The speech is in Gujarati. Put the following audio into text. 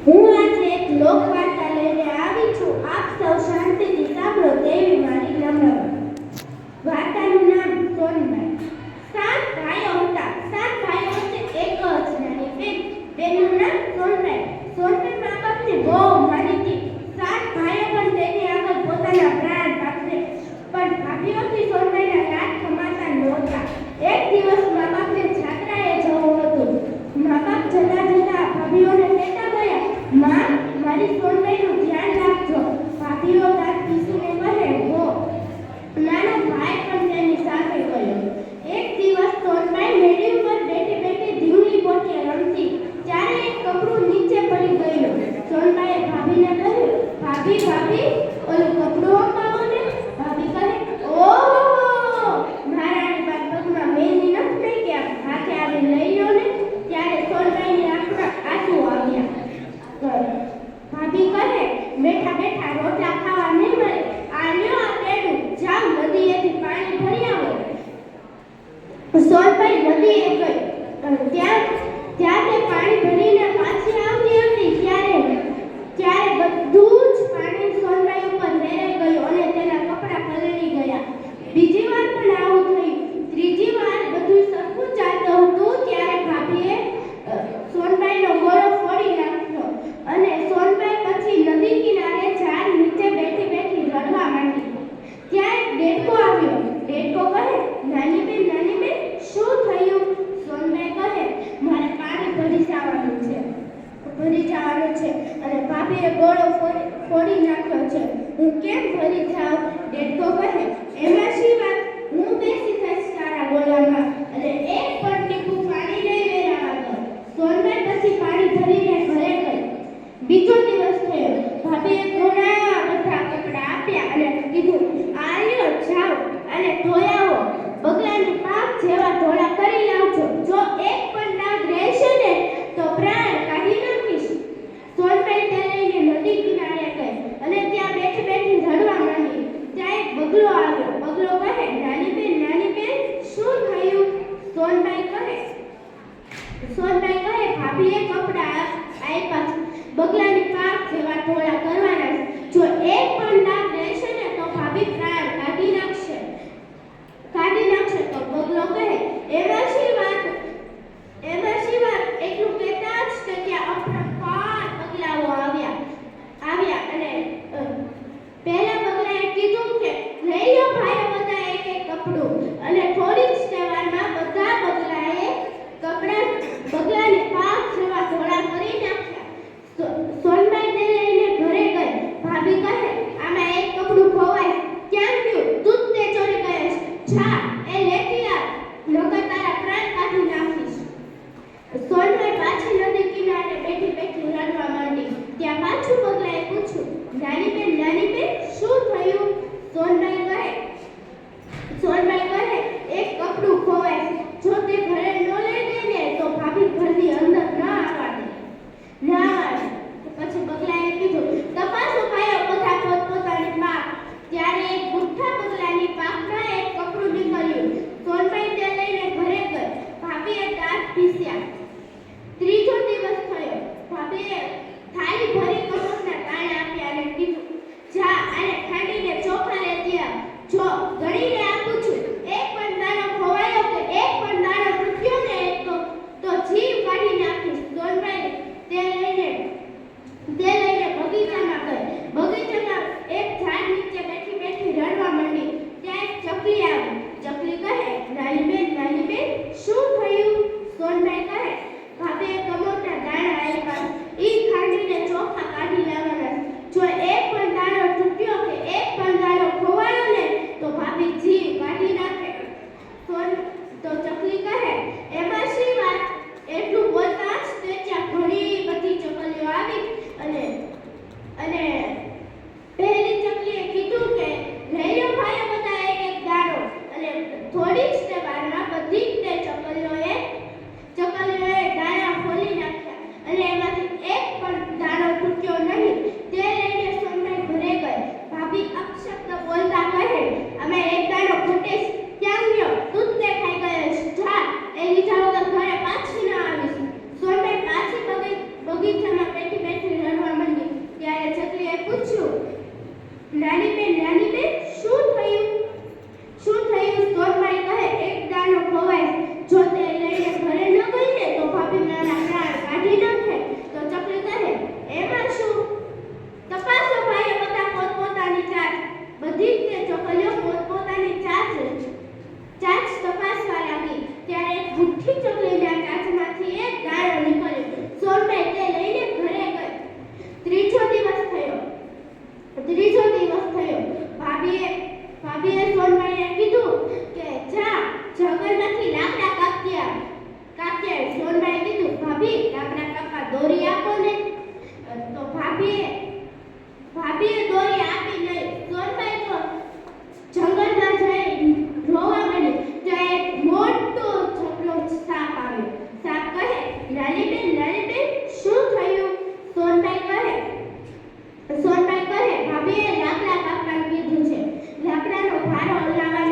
હું આજે એક લોકવાર્તા લઈને આવી છું. આપ સૌ શાંતિથી સાંભળો તેવી મારી નમ્ર વાર્તાનું નામ સોનબાઈ. 7 ભાઈઓ હતા. 7 ભાઈઓ વચ્ચે એક જ નાની બેન. બેનનું નામ સોનબાઈ. સોનબાઈ મા બાપને બહુ માની હતી. 7 ભાઈઓ પણ તેની આગળ પોતાના પ્રાણ આપશે, પણ ભાભીઓથી સોનબાઈના લાડ ખમાતા નહોતા. એક દિવસ મા બાપને જાત્રાએ જવું હતું. મા બાપ જતા જતા ભાભીઓને કહેતા ગયા, માં, મારી સોનબાઈનું ધ્યાન રાખજો. ભાભીઓ દાંત પીસીને કહે, હો. નાનો ભાઈ પણ તેની સાથે ગયો. એક દિવસ સોનબાઈ મેડી ઉપર બેઠી બેઠી ધીંગલી પોતે રમતી, ત્યારે એક કપડું નીચે પડી ગયું. સોનબાઈએ ભાભીને કહ્યું, ભાભી, ભાભી, ઓલું કપડું અપાવો ને. ભાભી કહે, ઓહો, મારાની વાત પગમાં મહેંદી નથી થઈ ગયા, હાથે આવી લઈ લો ને. ત્યારે સોનબાઈની આંખમાં આંસુ આવ્યા. ભાભી કહે, બેઠા બેઠા રોટલા ખાવા નહીં મળે. આ લ્યો આ પેડું, જાઓ નદીએથી પાણી ભરી આવો. સોનબાઈ નદીએ ગઈ. ત્યાં તે પાણી ભરીને પાછી આવતી ત્યારે બધું જ પાણી સોનબાઈ ઉપર વેરાઈ ગયું અને તેના કપડાં પલળી ગયા. બીજી વાર પણ આવું થયું. ત્રીજી વાર બધું સરખું ચાલતું હતું ત્યારે ભાભીએ સોનબાઈનો ગોળો ફોડી નાખ્યો અને સોનબાઈ પછી નદી કિનારે ઝાડ નીચે બેઠી બેઠી રડવા માંડી. ત્યાં એક દેડકો આવ્યો. દેડકો કહે, નાની બેન, શું થયું? સોનબાઈ કહે, મારે પાણી ભરી જવાનું છે અને ભાભીએ ગોળો ફોડી નાખ્યો છે. હું કેમ ભરી જાઉં? દેડકો કહે, એમાં શી વાત, હું બેસી થઈશ તારા ગોળામાં અને એક પણ ટીપું પાણી નહીં વેરાવા દઉં. સોનબાઈ પછી પાણી ભરીને ઘરે ગઈ. બીજો દિવસ થયો. ભાભીએ ઘણા બધા કપડાં આપ્યા અને કીધું, આ લ્યો, જાઓ અને ધોઈ આવો. બગલાની પાંખ જેવા ધોળા કરી લાવજો. જો એક પણ ડાઘ રહેશે ને તો પ્રાણ કાઢી નાખીશ. સોનબાઈ તે લઈને નદી કિનારે ગઈ અને ત્યાં બેઠી બેઠી રડવા માંડી. ત્યાં એક બગલો આવ્યો. બગલો કહે, નાની બેન, શું થયું? સોનબાઈ કહે, ભાભીએ કપડાં આપ્યા છે. બગલાની પાંખ જેવા ધોળા કરવાના છે. જો એક પણ ડાઘ રહેશે ને તો ભાભી પ્રાણ કાઢી નાખશે. તો બગલો કહે, એમાં શી વાત, એટલું કહેતા જ કે ત્યાં અફરાફાટ બગલાઓ આવ્યા અને પહેલા બગલાએ કીધું કે લઈ લો ભાઈઓ બધા એક એક કપડું, અને થોડી જ વારમાં બધા બગલાએ બગલાની પાંખ જેવા ધોળા કરી નાખ્યા. સોનબાઈ તે લઈને ઘરે ગઈ. સોનબાઈ કહે ભાભીએ લાકડા કાપવાનું કીધું છે. લાકડાનો ભારો હલાવવા